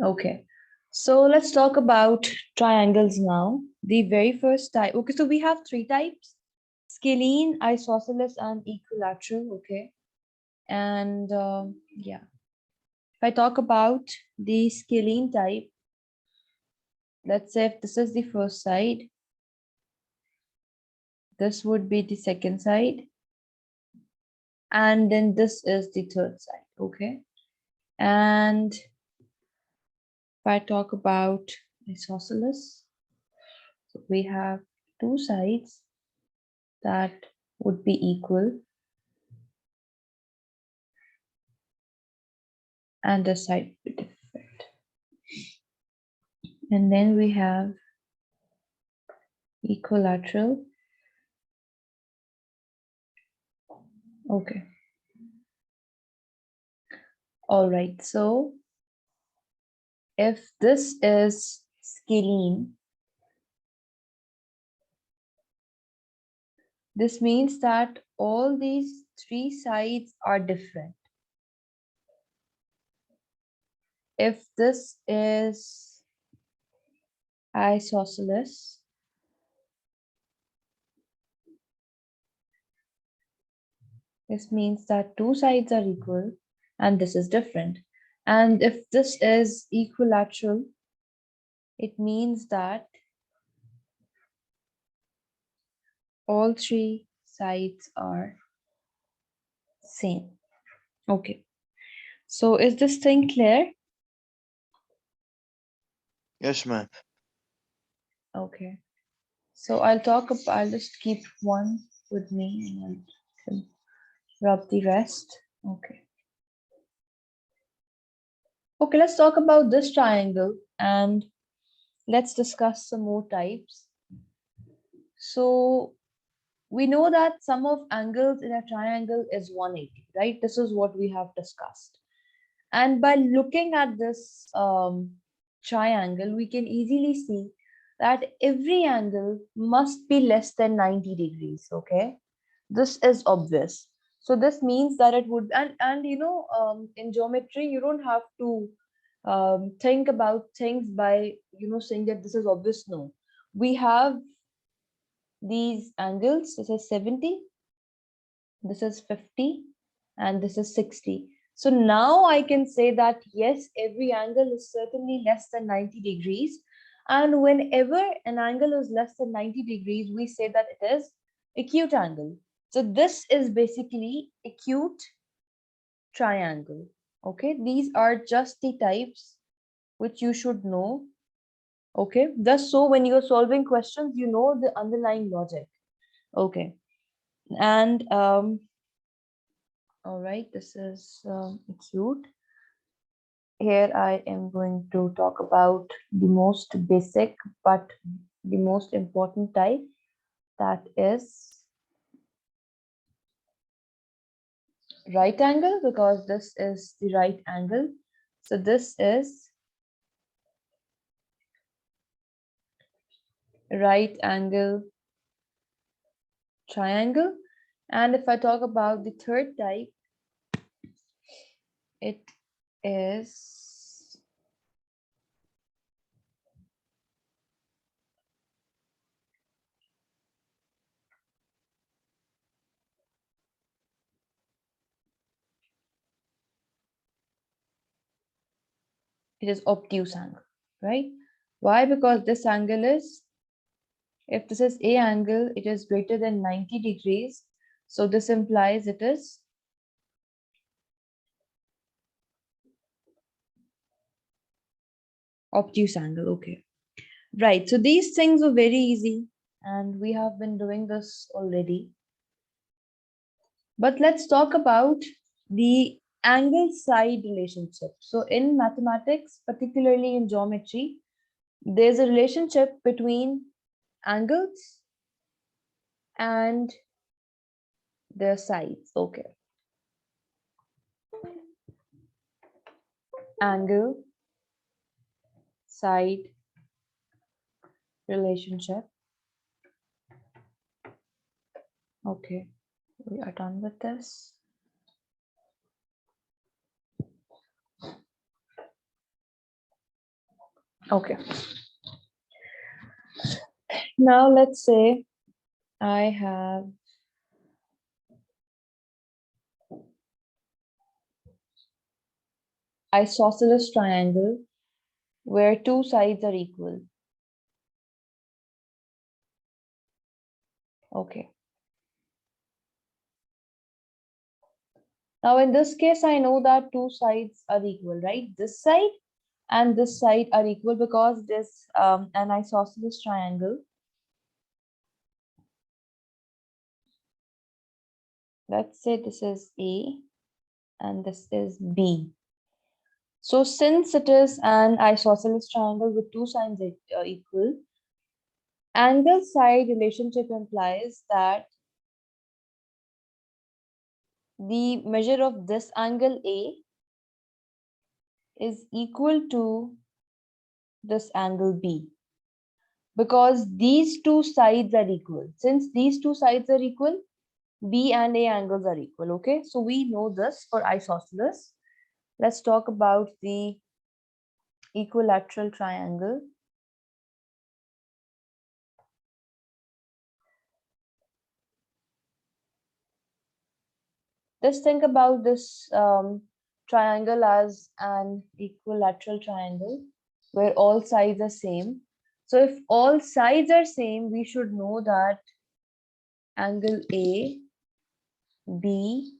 Okay. So let's talk about triangles now. The very first type. Okay, so we have three types: scalene, isosceles, and equilateral. Okay. And yeah, if I talk about the scalene type, let's say if this is the first side, this would be the second side, and then this is the third side. Okay. And if I talk about isosceles, so we have two sides that would be equal, and the side would be different. And then we have equilateral. Okay. All right. So if this is scalene, this means that all these three sides are different. If this is isosceles, this means that two sides are equal and this is different. And if this is equilateral, it means that all three sides are same. Okay. So is this thing clear? Yes, ma'am. Okay. So I'll just keep one with me and I'll rub the rest. Okay. Okay, let's talk about this triangle and let's discuss some more types. So we know that sum of angles in a triangle is 180, right? This is what we have discussed. And by looking at this triangle, we can easily see that every angle must be less than 90 degrees, okay? This is obvious. So this means that it would, and in geometry, you don't have to think about things by, saying that this is obvious. No, we have these angles. This is 70, this is 50, and this is 60. So now I can say that yes, every angle is certainly less than 90 degrees. And whenever an angle is less than 90 degrees, we say that it is acute angle. So this is basically acute triangle. Okay, these are just the types which you should know. Okay, just so when you're solving questions, you know the underlying logic. Okay, and all right, this is acute. Here I am going to talk about the most basic but the most important type, that is right angle, because this is the right angle. So this is right angle triangle. And if I talk about the third type, it is obtuse angle, right? Why? Because this angle is, if this is A angle, it is greater than 90 degrees. So this implies it is obtuse angle. Okay. Right. So these things are very easy and we have been doing this already. But let's talk about the angle side relationship. So in mathematics, particularly in geometry, there's a relationship between angles and their sides. Okay. Angle side relationship. Okay. We are done with this. Okay. Now let's say I have isosceles triangle where two sides are equal. Okay. Now in this case, I know that two sides are equal, right? This side and this side are equal because this an isosceles triangle. Let's say this is A and this is B. So since it is an isosceles triangle with two sides equal, angle side relationship implies that the measure of this angle A is equal to this angle B because these two sides are equal. Since these two sides are equal, B and A angles are equal. Okay, so we know this for isosceles. Let's talk about the equilateral triangle. Just think about this triangle as an equilateral triangle where all sides are same. So if all sides are same, we should know that angle A, B,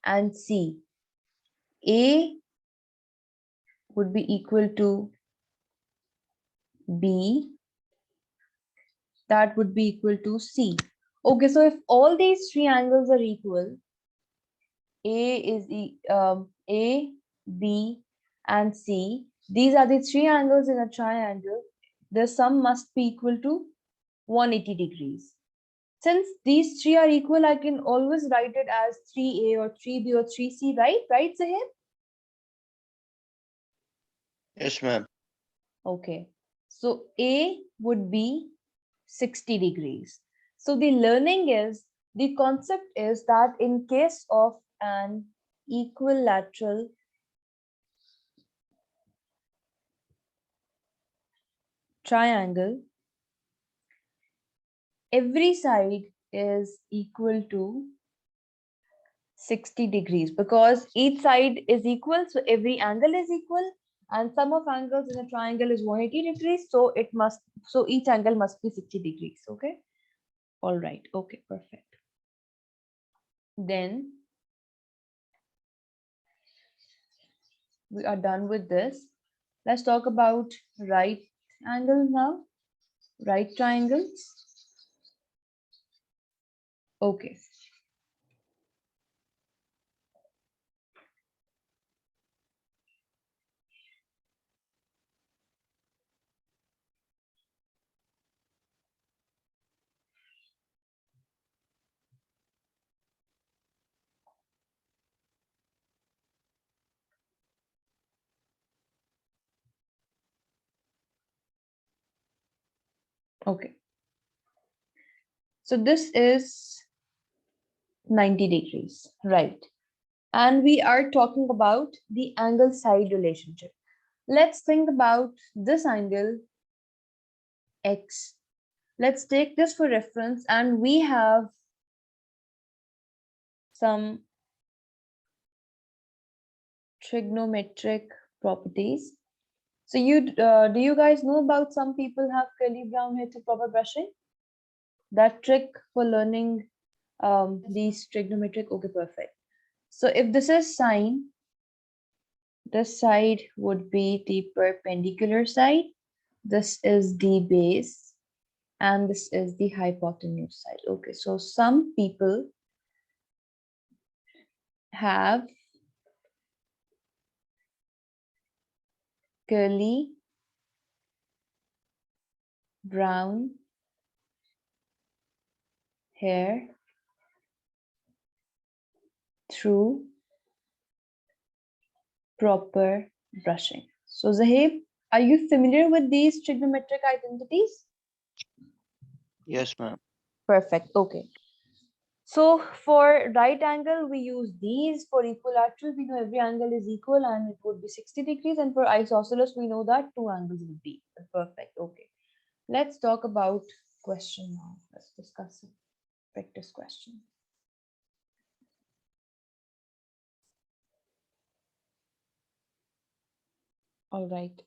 and C. A would be equal to B, that would be equal to C. Okay, so if all these three angles are equal, A, B, and C. These are the three angles in a triangle. The sum must be equal to 180 degrees. Since these three are equal, I can always write it as 3A or 3B or 3C, right? Right, Zahir? Yes, ma'am. Okay. So A would be 60 degrees. So the learning is, the concept is that in case of an equilateral triangle, every side is equal to 60 degrees because each side is equal, so every angle is equal, and sum of angles in a triangle is 180 degrees, so each angle must be 60 degrees. Okay, all right, okay, perfect. Then we are done with this. Let's talk about right angle now. Right triangles. Okay. Okay. So this is 90 degrees, right? And we are talking about the angle side relationship. Let's think about this angle X. Let's take this for reference, and we have some trigonometric properties. So do you guys know about some people have curly brown hair to proper brushing? That trick for learning these trigonometric, okay, perfect. So if this is sine, this side would be the perpendicular side. This is the base, and this is the hypotenuse side. Okay, so some people have curly brown hair through proper brushing. So Zahib, are you familiar with these trigonometric identities? Yes, ma'am. Perfect. Okay. So for right angle, we use these. For equilateral, we know every angle is equal and it would be 60 degrees. And for isosceles, we know that two angles would be perfect. Okay. Let's talk about question now. Let's discuss a practice question. All right.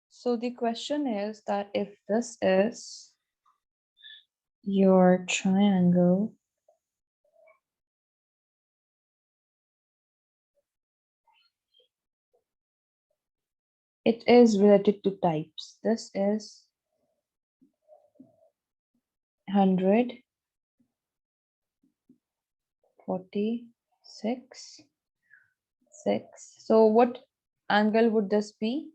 So the question is that if this is your triangle, it is related to types. This is 100, 46, 6. So what angle would this be?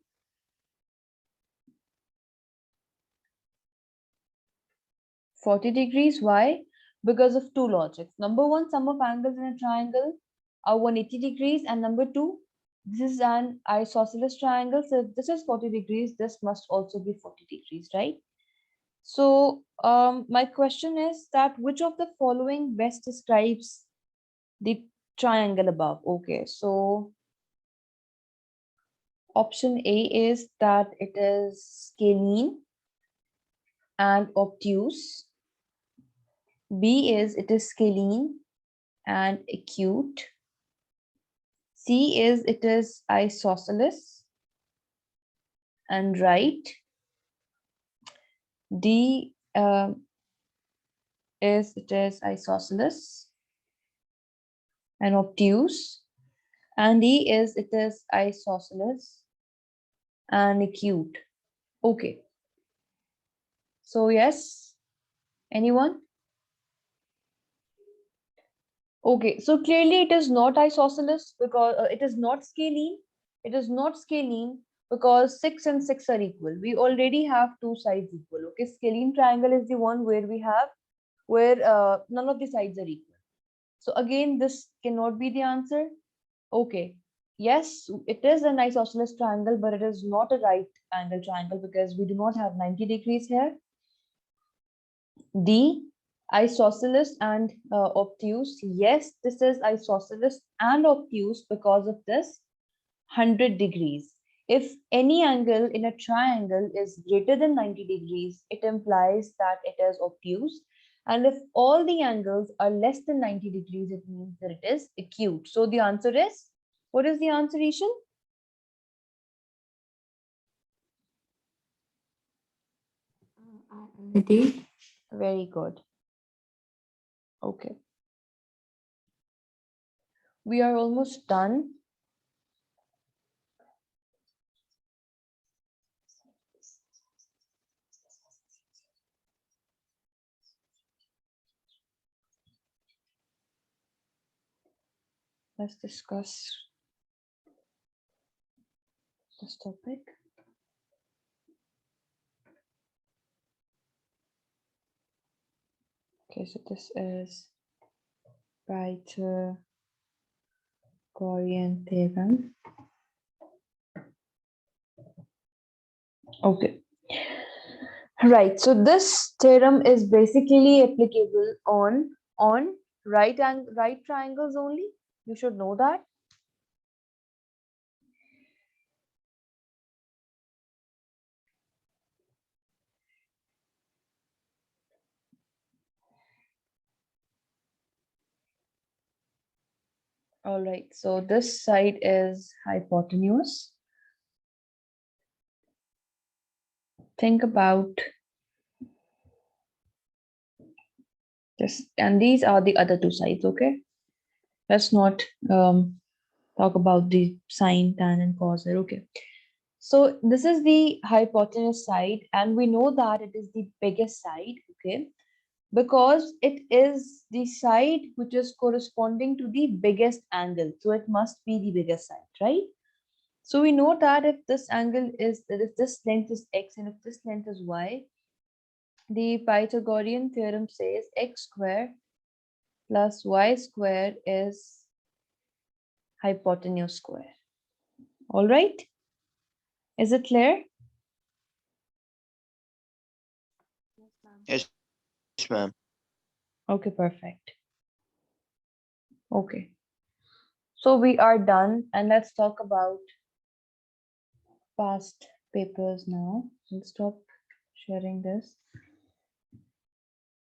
40 degrees. Why? Because of two logics. Number one, sum of angles in a triangle are 180 degrees. And number two, this is an isosceles triangle. So if this is 40 degrees, this must also be 40 degrees, right? So my question is that which of the following best describes the triangle above? Okay, so option A is that it is scalene and obtuse. B is it is scalene and acute. C is it is isosceles and right. D is it is isosceles and obtuse. And E is it is isosceles and acute. Okay. So yes, anyone? Okay, so clearly it is not isosceles because it is not scalene. It is not scalene because 6 and 6 are equal. We already have two sides equal. Okay, scalene triangle is the one where we have where none of the sides are equal. So again, this cannot be the answer. Okay, yes, it is an isosceles triangle, but it is not a right angle triangle because we do not have 90 degrees here. D, isosceles and obtuse. Yes, this is isosceles and obtuse because of this 100 degrees. If any angle in a triangle is greater than 90 degrees, it implies that it is obtuse. And if all the angles are less than 90 degrees, it means that it is acute. So the answer is, what is the answer, Ishan? D. Very good. Okay. We are almost done. Let's discuss this topic. Okay, so this is Pythagorean theorem. Okay. Right. So this theorem is basically applicable on right triangles only. You should know that. All right. So this side is hypotenuse. Think about this, and these are the other two sides. Okay. Let's not talk about the sine, tan, and cos here. Okay. So this is the hypotenuse side, and we know that it is the biggest side, okay, because it is the side which is corresponding to the biggest angle. So it must be the biggest side, right? So we know that if this angle is, if this length is x and if this length is y, the Pythagorean theorem says x square plus y square is hypotenuse square. All right? Is it clear? Yes, ma'am. Okay, perfect. Okay. So we are done, and let's talk about past papers now. I'll stop sharing this.